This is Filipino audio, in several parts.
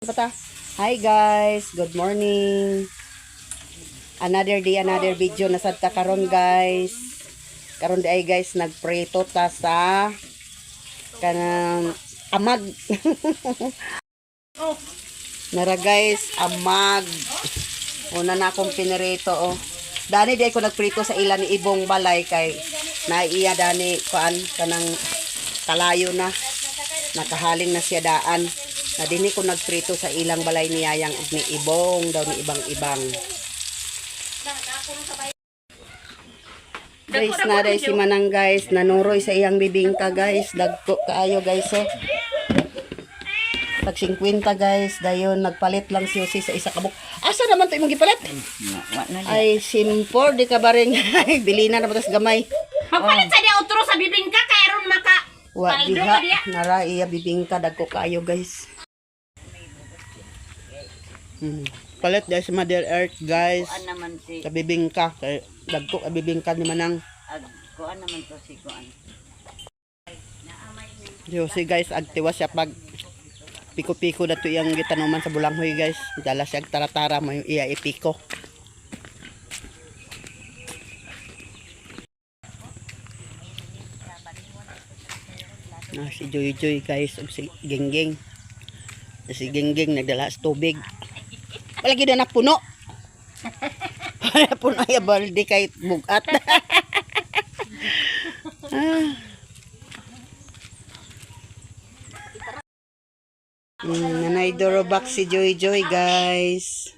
Bata. Hi guys, good morning. Another day, another video na sad ta karon guys. Karon di ay guys nagprito ta sa kanang amag. Nara guys, amag. Una na akong pinirito oh. Dani di ako nagprito sa ilan ni ibong balay kay naiya dani kuan kanang kalayo na. Nakahaling na siya daan. Na dini ko nagprito sa ilang balay ni Yayang ug ni ibong daw ni ibang-ibang. Guys, naday si Manang guys, nanuroy sa iyang bibingka guys, dagko kaayo guys oh. Tag 50 guys, dayon nagpalit lang si Jose sa isa kabuk. Asa naman to imong gipalit? Ay simpor di ka baring bili na tas gamay. Magpalit sa dia utro sa bibingka kay aron maka wa diha nara iya bibingka dagko kaayo guys. Palit dahil sa Mother Earth guys. kuan naman si Sa bibingka kay dagko ka bibingka ni Manang. kuan naman to si kuan. Jose guys, agtiwas siya pag piko-piko dato iyang gitanuman sa bulanghoy guys. Dala siya tara-tara mo yung iya ipiko. Si Joy guys ug si Genggeng. Si Genggeng nagdala sa tubig. Palagi na napuno. Puno ay balde kay bugat. Nanay dorobak si Joy guys.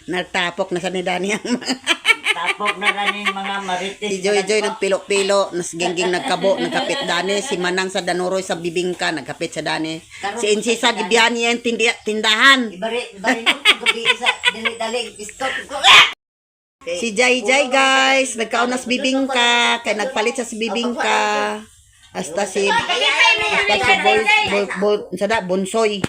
Natapok na sa ni Dani ang Tapok na ganing mga marites. si Joy nagpilo-pilo, nas Genggeng nagkabo, nagkapit Dani, si Manang sa danuroy sa bibingka, nagkapit sa Dani. Si Insisa gibiyan niya yung tindahan. Bari no gabi sa dali biscuit. Si Jay guys, nagkaon na sa bibingka, kay nagpalit sa bibingka. Hasta si Bonsoy.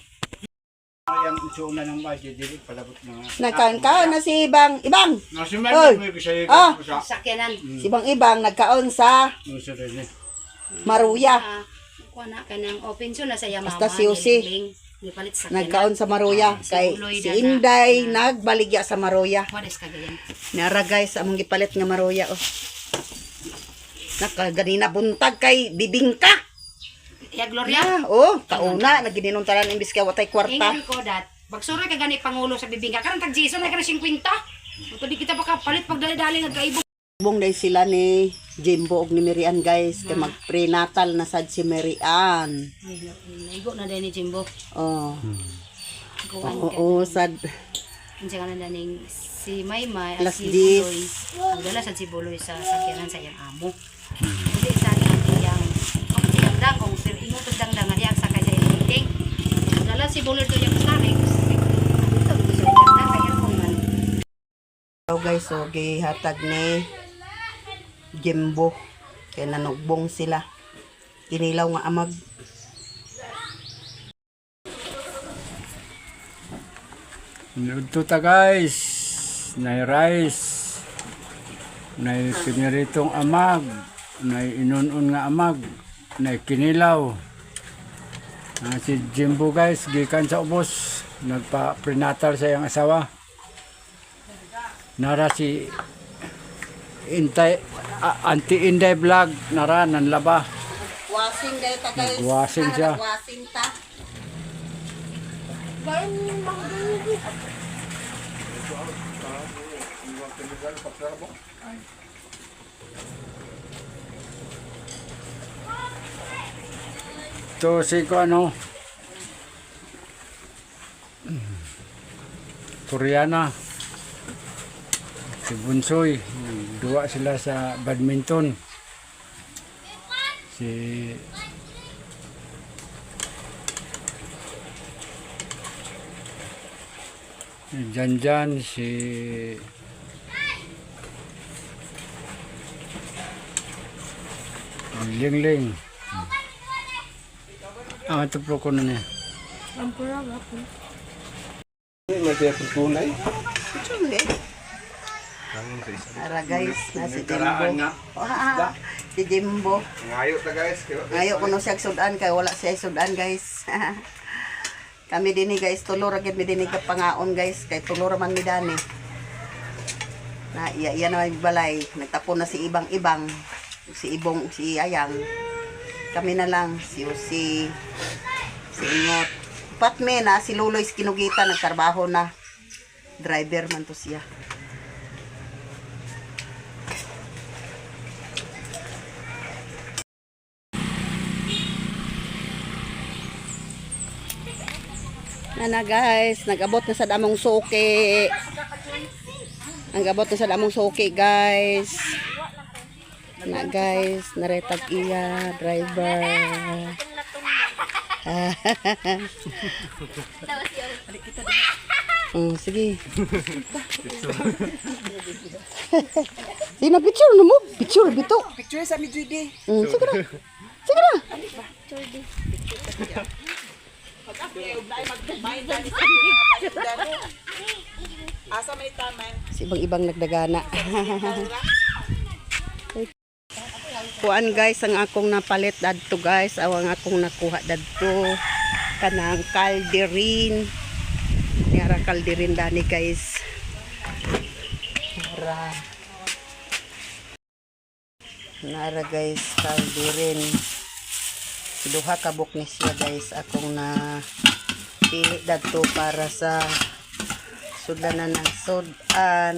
Yang usuna ng budget dili palabot na. Nagkaon na si Ibang. Nasiman Oy. mo kasi sa Sakyanan. Si Ibang nagkaon sa usura ni. Maruya. Kuan na kanang open so na sa mama. Basta si Jose. Nipalit sa Nagkaon sa Maruya. Kay si Inday nagbaligya sa Maruya. What is kagayan? Nara guys, among gipalit nga Maruya oh. Ganina buntag kay bibingka. Ya Gloria. Oh, kauna nagininuntaran imbis kay watay kwarta. Ingon ko dat. Bagsuroy ka gani pangulo sa bibingka karon tag Jason na kana 50. Ito di kita palit pag dali-dali nagkaibog. Bong day sila ni Jimbo ug ni Mirian guys kay mag-prenatal na sad si Mirian. Igo na din ni Jimbo. Oh. Kuan Oo, sad. Kinsa kana daning si Maymay Alas si 10. Buloy. Dala sa si Buloy sa sakyanan sa iyang amo. Hindi sa iyang dangdang kung sir inutod dangdang nga sa kay sa iyang meeting. Dala si Buloy to yung sabi. Ito sa dangdang kay iyang kuman. So guys, so gihatag ni Jimbo kay nanugbong sila. Kinilaw nga amag. Ito ta guys. Nay rice. Nay piniritong amag. Nay inunon nga amag. Nay kinilaw. Si Jimbo guys gikan sa ubos. Nagpa-prenatal sa iyang asawa. Nara si Auntie Inday vlog nara nanlaba. Wasing dayo ta guys. Nagwasing siya. Wasing ta. To si ko ano Koreana si Bunsoy, duwa sila sa badminton. Si Janjan, si Lingling. Ito po ko na niya. Masih berpunai. Ara guys, na si Karaan Jimbo. nga. Ah, si Jimbo. Ngayo ta guys. Ngayon kuno siya sudan kay wala siya sudan guys. Kami dinhi guys tulo ra gid mi dinhi ka pangaon guys kay tulo ra man mi dani. Na iya na may balay, nagtapon na si ibang-ibang, si Ibong, si Ayang. Kami na lang si Usi, si Ingot. Patme na si Luloy si Kinugita nagtrabaho na. Driver man to siya. Na guys, nag-abot na sa damong suki. Nag-abot na sa damong suki guys. Na guys, naretag iya driver. Sige. Sino picture mo? Picture bito. Picture sa mi Judy. Sige na. Sige na. Asa may taman? Si ibang nagdagana. Kuan guys, ang akong napalit dadto guys, awang akong nakuha dadto kanang kalderin. Nara kalderin dani guys. Nara guys kalderin. Duha ka buk ni siya guys, akong na pili dadto para sa sudanan ng sudan,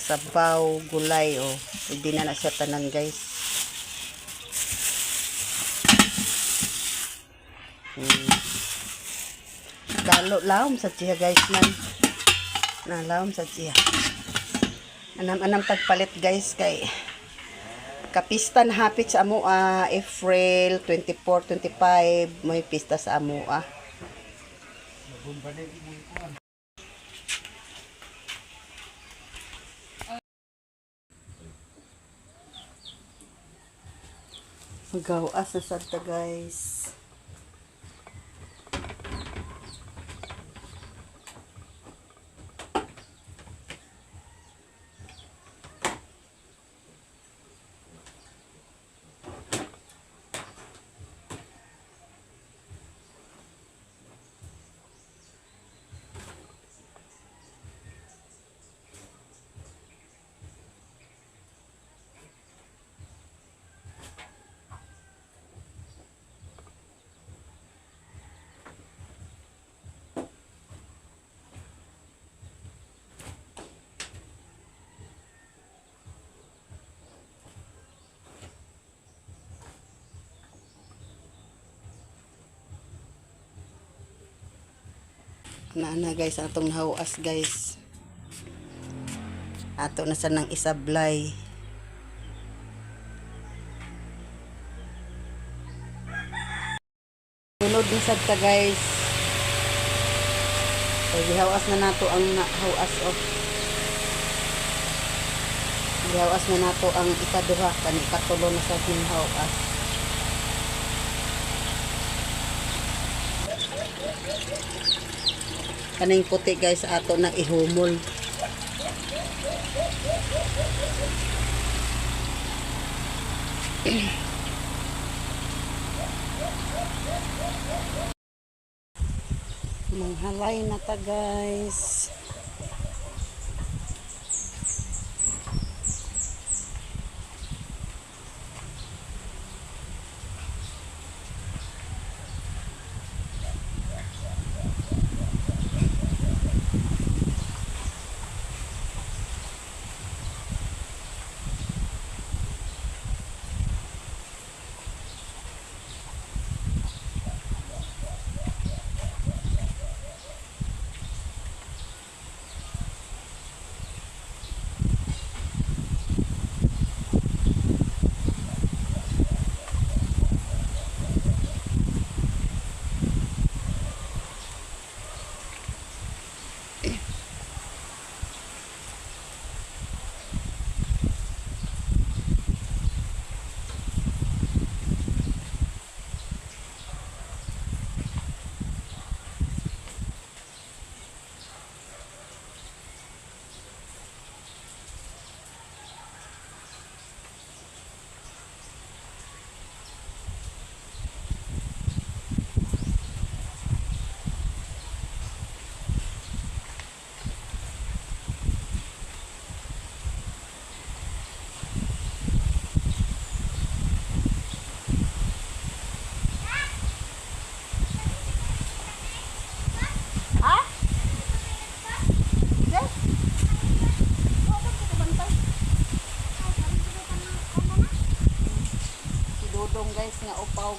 sabaw, gulay o. Hindi na siya tanan guys. Dalo laom sa siya guys man. Nalaom sa siya. Anam tagpalit guys kay kapistan hapit sa amo April 24, 25 may pista sa amo Magawas na sarta guys. Na guys, atong nahuas guys. Ato na sa nang isablay. Sunod na sad ta guys. So, gihawas na nato ang nahawas of. Gihawas na nato ang ikaduha kani katulo na sa ginhawas. Kaning puti guys ato na ihumol. Manghalay na ta guys.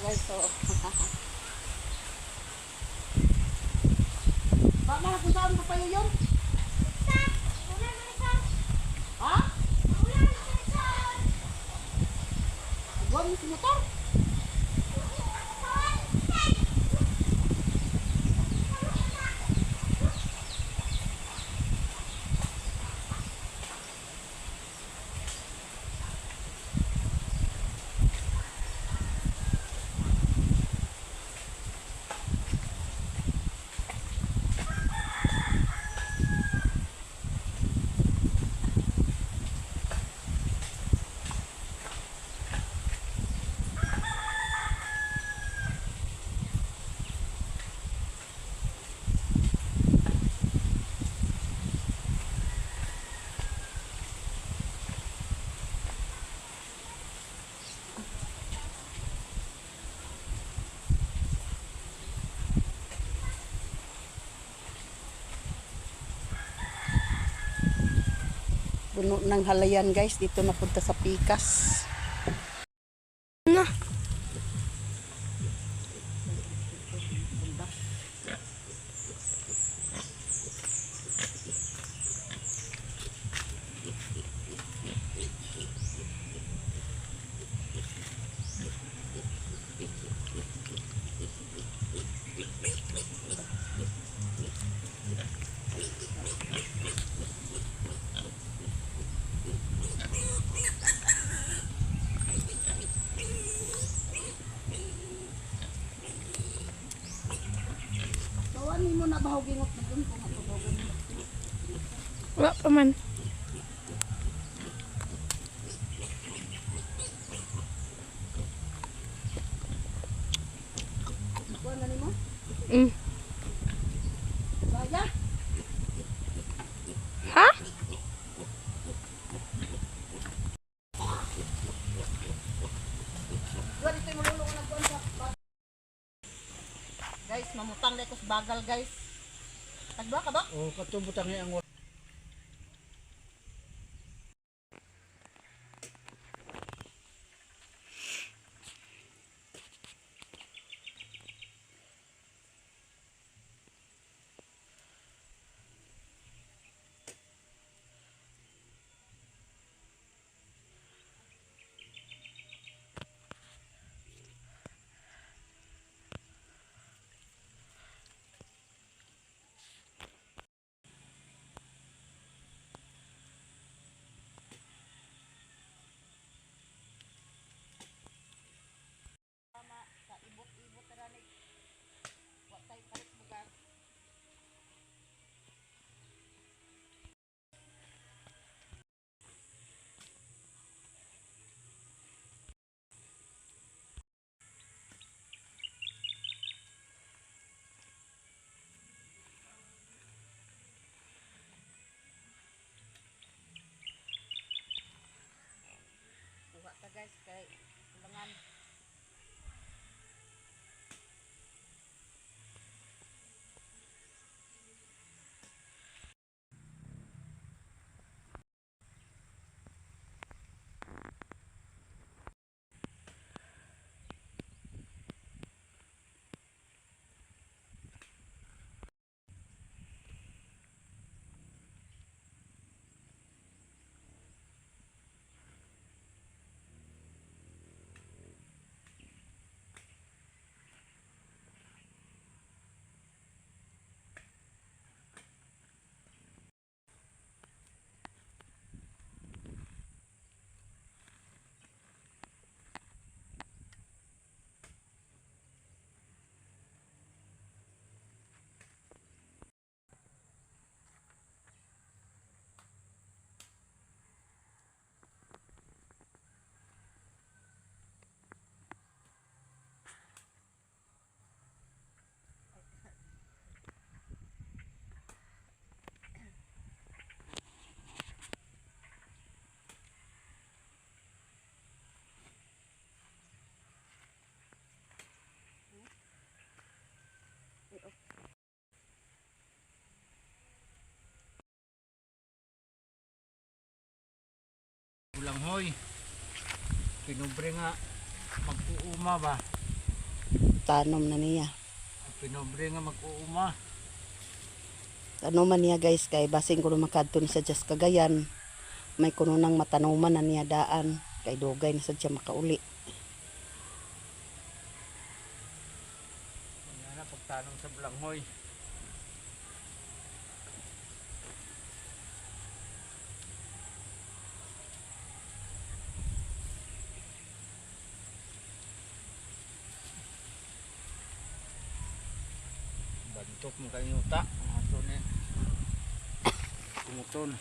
guys, so. Mama, kung saan ko pa yun? Ha? Huwag mo si motor. Puno ng halayan guys, dito napunta sa Pikas. Kawan mo na bahugingot na dun kung ano bahugingot. Wala pa man. Kuha na ni mo? Mm. Baya? Ha? Kuha dito yung malulungan ng kuwan sa guys, mamutang na ito sa bagal guys. Tagba ka ba? O katubutang niya ang sa ibot-ibot na ranig. Huwag tayo palit bugan. Kuha ka guys kay kulangan. Bulanghoy. Kinubre nga magpuuma ba? tanom na niya. Pinobre nga mag-uuma. Tanuman niya guys kay basing kuno makadto ni sa Just Cagayan. May kuno nang matanuman na niya daan kay dugay na sadya makauli. Yan na pagtanong sa Balanghoy. Bantok mo kayo yuta. Ato ni kumuton.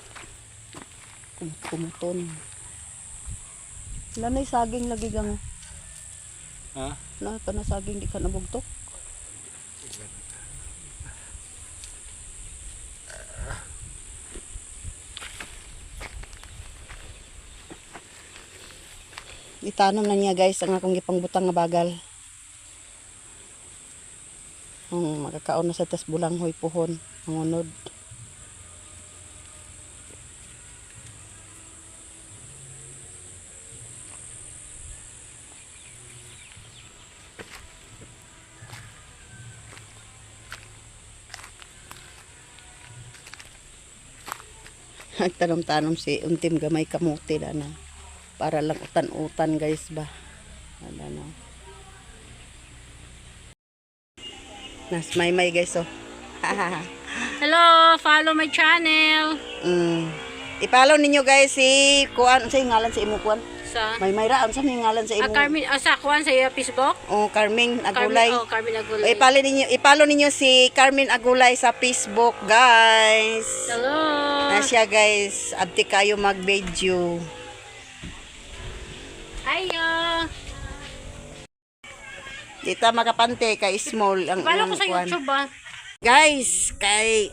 Kumuton. Nanay saging lagi gang. Ha? Na kana saging di ka nabugtok. Itanom na niya guys ang akong gipangbutang nga bagal. Makakaon na sa tas Balanghoy puhon ang unod. Nagtanom-tanom si untim gamay kamuti na para lang utan-utan guys ba. Ano. Nas may guys oh. Hello, follow my channel. I-follow ninyo guys si kuan sa ngalan sa imo kuan. Sa May ra unsa may ngalan sa imo? Carmen, sa kuan sa Facebook. Oh, Carmen Agulay. Carmen Agulay. I-follow ninyo si Carmen Agulay sa Facebook, guys. Hello. Na siya guys, abti kayo mag-video. Ayo. Dito makapante kay small ang Follow ko ang sa kuwan. YouTube ah. Guys, kay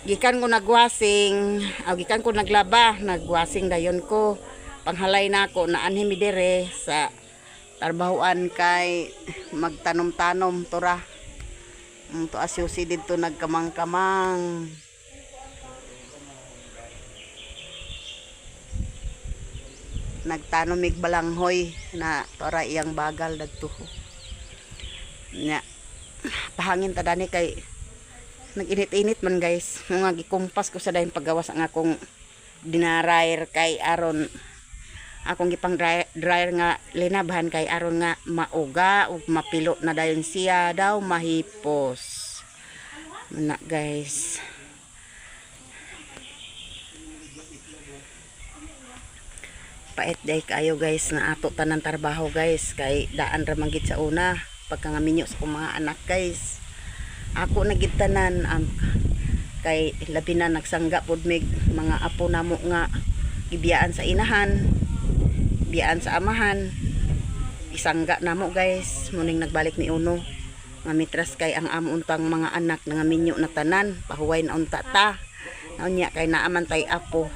gikan ko nagwasing, gikan ko naglaba, nagwasing dayon ko. Panghalay na ako na anhi mi dire sa tarbahuan kay magtanom-tanom tora. To asyusi dito nagkamang-kamang. Nagtanom mig Balanghoy na tora iyang bagal dagto. Nya pahangin ta dani kay naginit-init man guys. Nga gikumpas ko sa dayon paggawas ang akong dinarayer kay aron akong gipang dryer nga linabahan kay aron nga mauga ug mapilo na dayon siya daw mahipos. Na guys. Pait day kayo guys na ato tanan trabaho guys kay daan ra man gid sa una pagka nga minyo sa akong mga anak guys. Ako nagid tanan kay labi na nagsangga pod mig mga apo namo nga gibiyaan sa inahan, biyaan sa amahan. Isangga namo guys, muning nagbalik ni uno. Nga mitras kay ang amo untang mga anak nga minyo na tanan, pahuway na unta ta. Naunya kay naaman tay apo.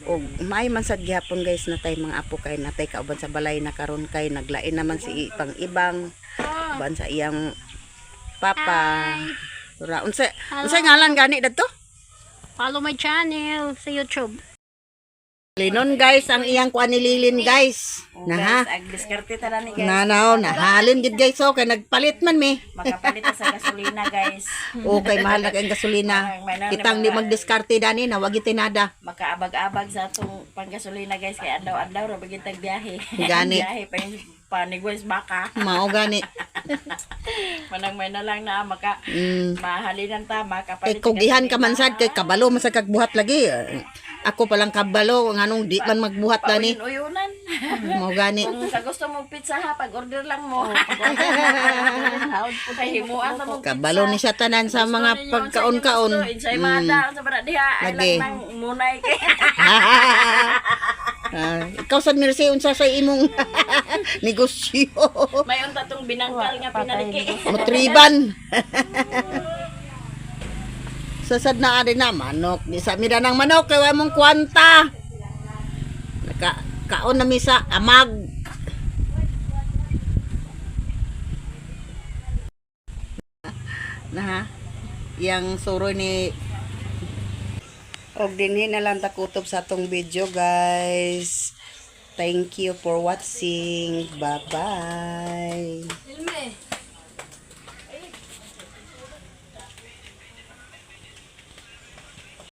Og may man sad gihapon guys na tay mga apo kay natay kauban sa balay na karon kay naglain naman si ipang ibang ban sa iyang papa. Ura unsa ngalan gani dadto? Follow my channel sa YouTube. Linon guys ang iyang kuan ni Lilin guys. Na ha? Ag diskarte ta na ni guys. Nanaw, nahalin gid guys so kay nagpalit man mi. Makapalit ta sa gasolina guys. Okay, mahal na kay gasolina. Kitang di magdiskarte dani na wag itinada. Makaabag-abag sa atong panggasolina guys kay adlaw-adlaw ra bagid tag biyahe. Gani. Biyahe pa yung panigwes baka. Mao gani. Manang may na lang na maka mahalinan ta Kay makapalit. kugihan ka man sad kay kabalo man sa kagbuhat lagi. Ako palang kabalo nganong di man magbuhat dani. Uyunan. Mao gani. Kung sa gusto mo pizza ha, pag-order lang mo. Kay himuan sa mo pizza. Kabalo ni siya tanan sa mga pagkaon-kaon. Ensaymada sa para diha ay Lagi. lang nang munay kay. Ikaw sad Mercy unsa sa imong negosyo? May unta tong binangkal nga pinaliki. Mutriban. Sasad na ari na manok. Di sa mida ng manok kay wa mong kwanta. Kaon na mi sa amag. Na ha? Yang suro ni og dinhi na lang ta kutob sa atong video guys. Thank you for watching. Bye-bye.